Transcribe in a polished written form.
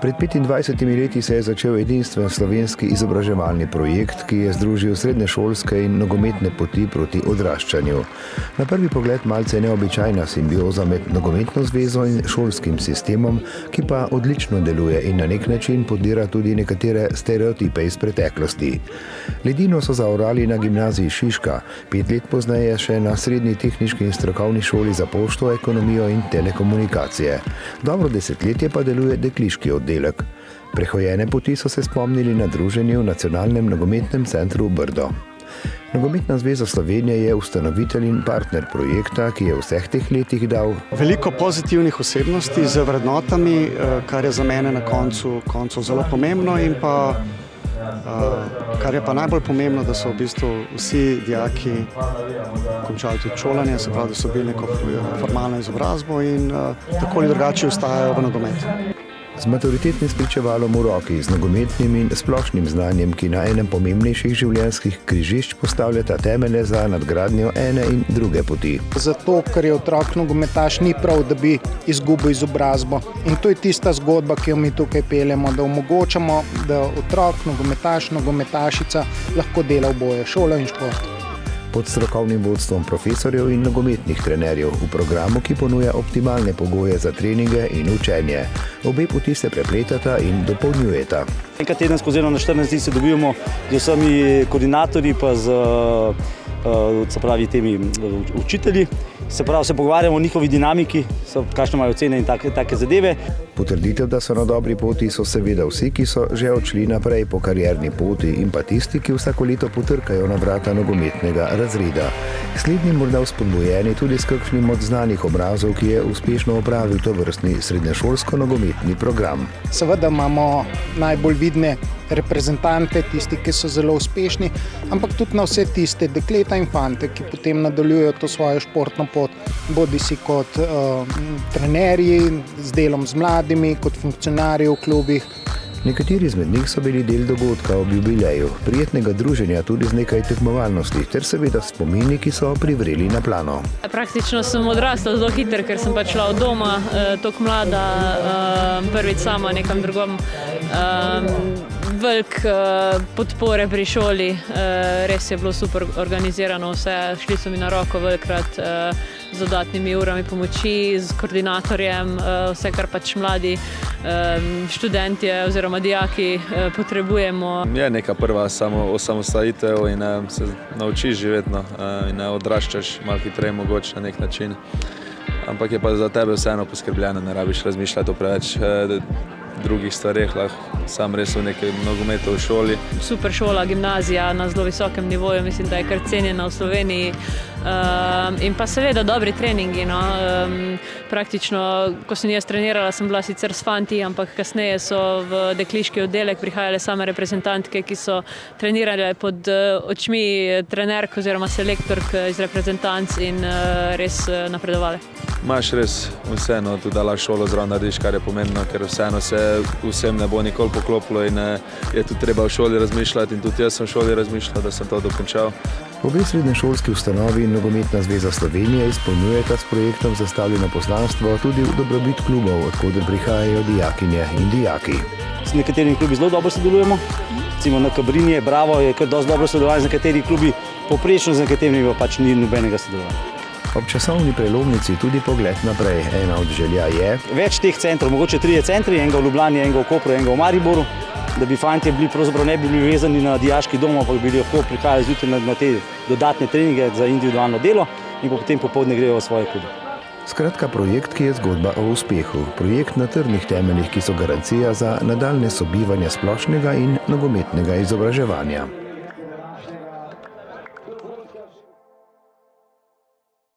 Pred 25 leti se je začel edinstven slovenski izobraževalni projekt, ki je združil srednješolske in nogometne poti proti odraščanju. Na prvi pogled malce neobičajna simbioza med nogometno zvezo in šolskim sistemom, ki pa odlično deluje in na nek način podira tudi nekatere stereotipe iz preteklosti. Ledino so zaorali na gimnaziji Šiška, 5 let pozneje še na Srednji tehniški in strokovni šoli za pošto, ekonomijo in telekomunikacije. Dobro desetletje pa deluje dekliški oddelek. Prehojene poti so se spomnili na druženju v Nacionalnem nogometnem centru Brdo. Nogometna zveza Slovenije je ustanovitelj in partner projekta, ki je v vseh teh letih dal veliko pozitivnih osebnosti z vrednotami, kar je za mene na koncu zelo pomembno, in pa kar je pa najbolj pomembno, da so v bistvu vsi dijaki končali tudi šolanje, se pravi, da so bili neko formalno izobrazbo in tako ali drugače ostajajo v nogometu. Z maturitetnim spričevalom v roki, z nogometnim in splošnim znanjem, ki na enem pomembnejših življenjskih križišč postavljata temelje za nadgradnjo ene in druge poti. Zato, ker je otrok nogometaš, ni prav, da bi izgubil izobrazbo. In to je tista zgodba, ki jo mi tukaj peljemo, da omogočamo, da otrok, nogometaš, nogometašica lahko dela oboje, šolo in šport. Pod strokovnim vodstvom profesorjev in nogometnih trenerjev v programu, ki ponuja optimalne pogoje za treninge in učenje. Obe poti se prepletata in dopolnjujeta. Enkrat tedensko oziroma na 14 dni se dobivamo z vsemi koordinatorji pa z temi učitelji. Se pravi, se pogovarjamo o njihovi dinamiki, kakšne imajo ocene in take zadeve. Potrditev, da so na dobri poti, so seveda vsi, ki so že odšli naprej po karierni poti, in pa tisti, ki vsako leto potrkajo na vrata nogometnega razreda. Slednji morda vzpodbujeni tudi s kakšnim od znanih obrazov, ki je uspešno opravil tovrstni srednješolsko nogometni program. Seveda imamo najbolj vidne reprezentante, tisti, ki so zelo uspešni, ampak tudi na vse tiste dekleta in fante, ki potem nadaljujejo to svojo športno pot, bodisi kot trenerji, z delom z mladimi, kot funkcionarji v klubih. Nekateri izmed njih so bili del dogodka ob jubileju, prijetnega druženja tudi z nekaj tekmovalnosti, ter seveda spomini, ki so privreli na plano. Praktično sem odrasla zelo hitro, ker sem pač šla od doma, toliko mlada, prvič sama nekam drugom. Velik podpore pri šoli, res je bilo super organizirano vse, šli so mi na roko velikrat z dodatnimi urami pomoči, z koordinatorjem, vse kar pač mladi študentje oziroma dijaki potrebujemo. Je neka prva osamosvojitev in se naučiš živeti in odraščaš malo hitreje mogoče na nek način, ampak je pa za tebe vseeno poskrbljeno, ne rabiš razmišljati o preveč drugih stvareh, lahko sam res v nekaj nogometu v šoli. Super šola, gimnazija na zelo visokem nivoju, mislim, da je kar cenjena v Sloveniji. In pa seveda dobri treningi. Praktično, ko sem jaz trenirala, sem bila sicer s fanti, ampak kasneje so v dekliški oddelek prihajale same reprezentantke, ki so trenirale pod očmi trenerk oziroma selektork iz reprezentanc in res napredovale. Imaš res vseeno, tudi da šolo zraven narediš, kar je pomembno, ker vseeno se vsem ne bo nikoli poklopilo in je tudi treba v šoli razmišljati, in tudi jaz sem v šoli razmišljal, da sem to dokončal. Obe srednješolski ustanovi in Nogometna zveza Slovenije izpolnjujeta s projektom zastavljeno poslanstvo tudi v dobrobit klubov, odkoder prihajajo dijakinje in dijaki. S nekaterimi klubi zelo dobro sodelujemo, recimo na Kabrini Bravo je kar dosti dobro sodelovanje, z nekaterimi klubi poprečno, z nekaterimi pa pač ni nobenega sodelovanja. Ob časovni prelomnici tudi pogled naprej. Ena od želja je več teh centrov, mogoče 3 centri, enega v Ljubljani, enega v Kopru, enega v Mariboru, da bi fantje pravzaprav ne bi bili vezani na dijaški dom, pa bi lahko prihajali zjutraj na te dodatne treninge za individualno delo in potem popoldne grejo v svoje klube. Skratka, projekt, ki je zgodba o uspehu. Projekt na trdnih temeljih, ki so garancija za nadaljnje sobivanje splošnega in nogometnega izobraževanja.